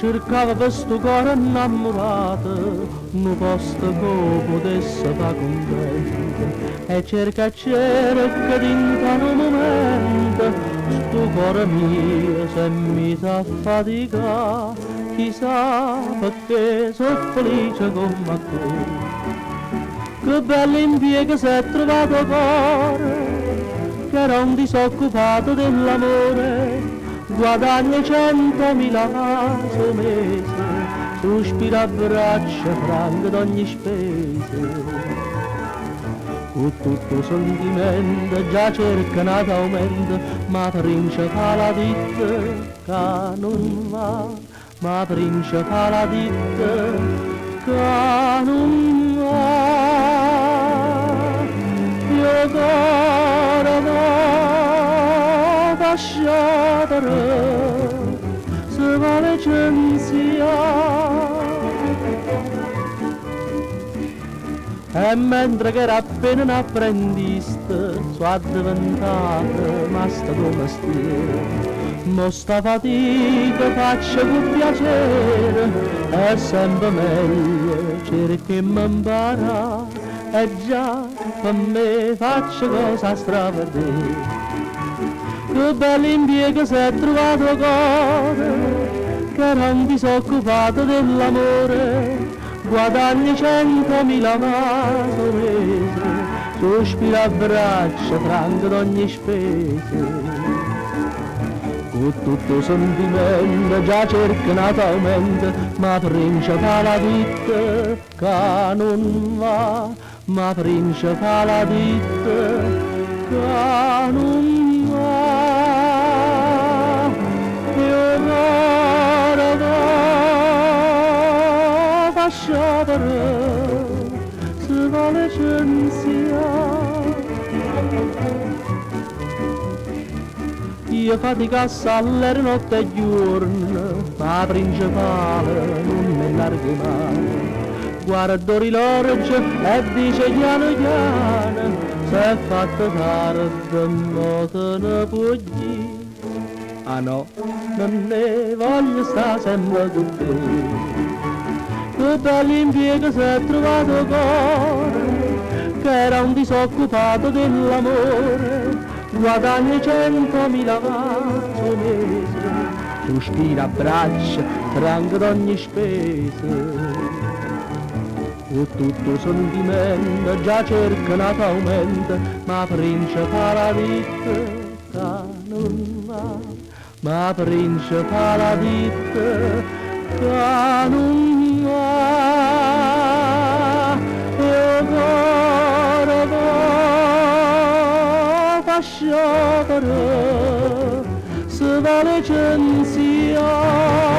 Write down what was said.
cercava per sto cuore innamorato un posto che potesse far contento e cerca dintre un momento sto cuore mio se mi sa fatica chissà perché sono felice come te. Che bello impiego si è trovato cuore, che era un disoccupato dell'amore, guadagna 100.000 al mese, sospira a braccia franche d'ogni spese. Con tutto sentimento già cerca un aumento, ma principale la ditta che non va, ma principale la ditta che non va. Io cuore no lasciatore, se vale censia. E mentre che era appena un apprendista, sono diventato master do mestiere. Mo sta fatica faccio con piacere, è sempre meglio cerchiamo imparare, e già per me faccio cosa stravedere. Che bello impiego si è trovato cuore, che era un disoccupato dell'amore, guadagna 100.000 al mese, sospira a braccia franche d'ogni spese. Con tutto sentimento già cerca un aumento, ma principale la ditta che non va, ma principale la ditta che non va. Io cuore no lasciatore, se vale censia. Io faticasse alle notte e giorno, ma principale non mi larghi mai. Guardo l'orologio e dice piano piano, se è fatto tardi non te ne puoi dire. Ah no, non ne voglio stare sempre con te. Che bello impiego si è trovato cuore, che era un disoccupato dell'amore, guadagna 100.000 al mese, sospira a braccia franche d'ogni spese. Con tutto sentimento già cerca un aumento, ma principale la ditta che non va, ma principale la ditta che non va. Io cuore no lasciatore, se vale censia.